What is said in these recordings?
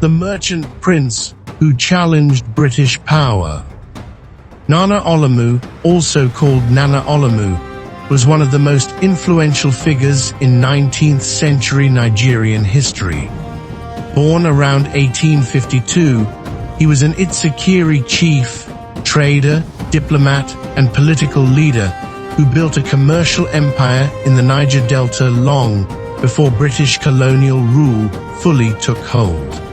the merchant prince who challenged British power. Nana Olomu, also called Nana Olomu, was one of the most influential figures in 19th century Nigerian history. Born around 1852, he was an Itsekiri chief, trader, diplomat, and political leader who built a commercial empire in the Niger Delta long before British colonial rule fully took hold.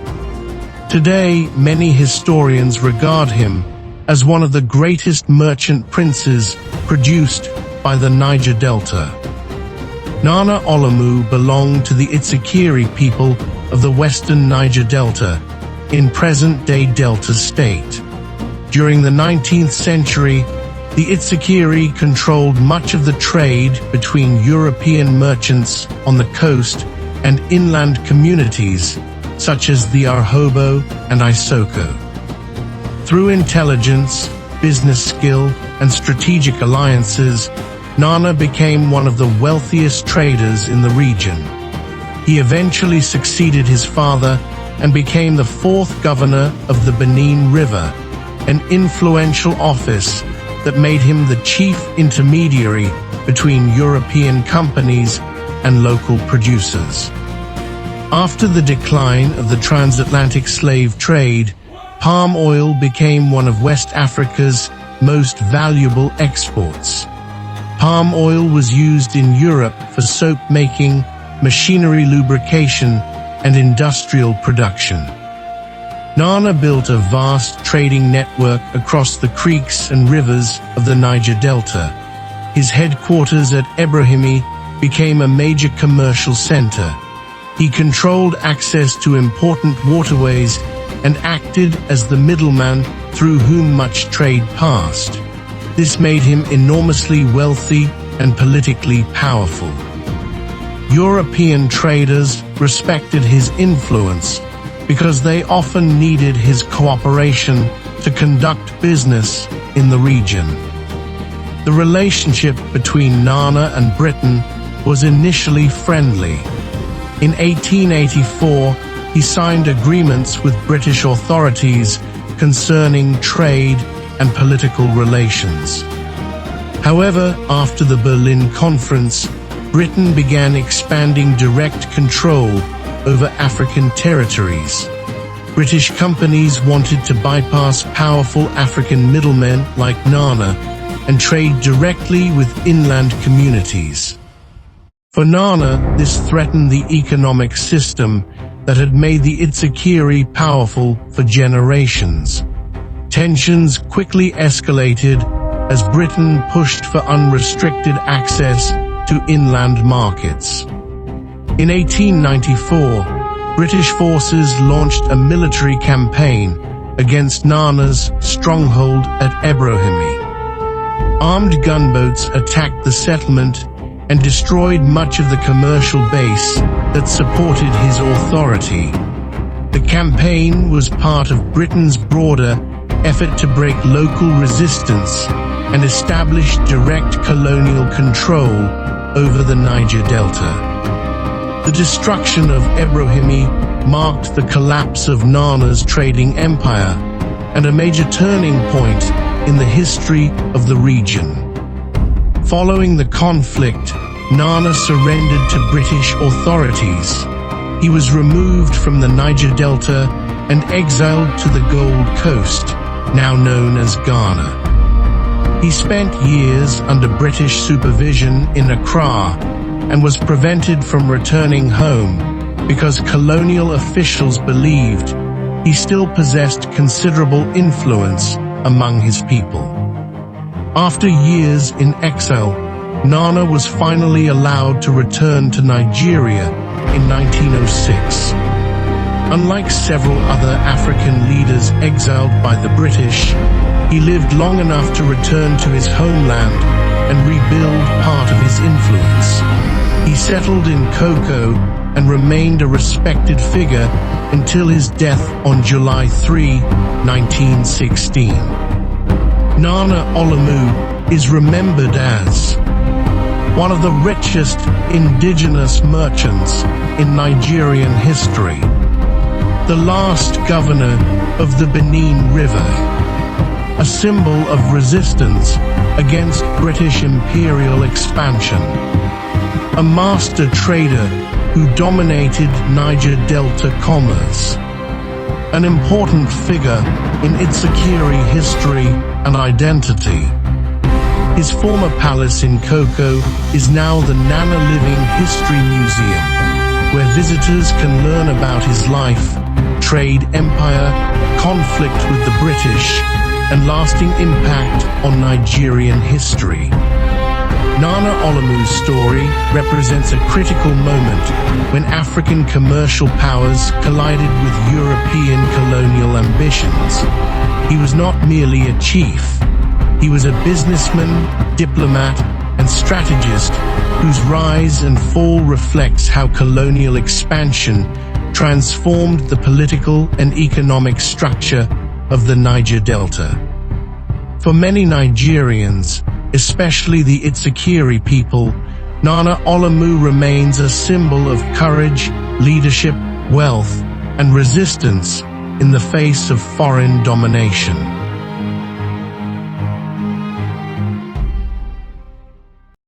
Today, many historians regard him as one of the greatest merchant princes produced by the Niger Delta. Nana Olomu belonged to the Itsekiri people of the western Niger Delta, in present-day Delta State. During the 19th century, the Itsekiri controlled much of the trade between European merchants on the coast and inland communities, such as the Arhobo and Isoko. Through intelligence, business skill, and strategic alliances, Nana became one of the wealthiest traders in the region. He eventually succeeded his father and became the fourth governor of the Benin River, an influential office that made him the chief intermediary between European companies and local producers. After the decline of the transatlantic slave trade, palm oil became one of West Africa's most valuable exports. Palm oil was used in Europe for soap making, machinery lubrication, and industrial production. Nana built a vast trading network across the creeks and rivers of the Niger Delta. His headquarters at Ebrahimi became a major commercial center. He controlled access to important waterways and acted as the middleman through whom much trade passed. This made him enormously wealthy and politically powerful. European traders respected his influence because they often needed his cooperation to conduct business in the region. The relationship between Nana and Britain was initially friendly. In 1884, he signed agreements with British authorities concerning trade and political relations. However, after the Berlin Conference, Britain began expanding direct control over African territories. British companies wanted to bypass powerful African middlemen like Nana and trade directly with inland communities. For Nana, this threatened the economic system that had made the Itsekiri powerful for generations. Tensions quickly escalated as Britain pushed for unrestricted access to inland markets. In 1894, British forces launched a military campaign against Nana's stronghold at Ebrahimi. Armed gunboats attacked the settlement and destroyed much of the commercial base that supported his authority. The campaign was part of Britain's broader effort to break local resistance and establish direct colonial control over the Niger Delta. The destruction of Ebrahimi marked the collapse of Nana's trading empire and a major turning point in the history of the region. Following the conflict, Nana surrendered to British authorities. He was removed from the Niger Delta and exiled to the Gold Coast, now known as Ghana. He spent years under British supervision in Accra and was prevented from returning home because colonial officials believed he still possessed considerable influence among his people. After years in exile, Nana was finally allowed to return to Nigeria in 1906. Unlike several other African leaders exiled by the British, he lived long enough to return to his homeland and rebuild part of his influence. He settled in Koko and remained a respected figure until his death on July 3, 1916. Nana Olomu is remembered as one of the richest indigenous merchants in Nigerian history. the last governor of the Benin River, a symbol of resistance against British imperial expansion, a master trader who dominated Niger Delta commerce, an important figure in Itsekiri history and identity. His former palace in Koko is now the Nana Living History Museum, where visitors can learn about his life, trade, empire, conflict with the British, and lasting impact on Nigerian history. Nana Olamu's story represents a critical moment when African commercial powers collided with European colonial ambitions. He was not merely a chief. He was a businessman, diplomat, and strategist whose rise and fall reflects how colonial expansion transformed the political and economic structure of the Niger Delta. For many Nigerians, especially the Itsekiri people, Nana Olamu remains a symbol of courage, leadership, wealth, and resistance in the face of foreign domination.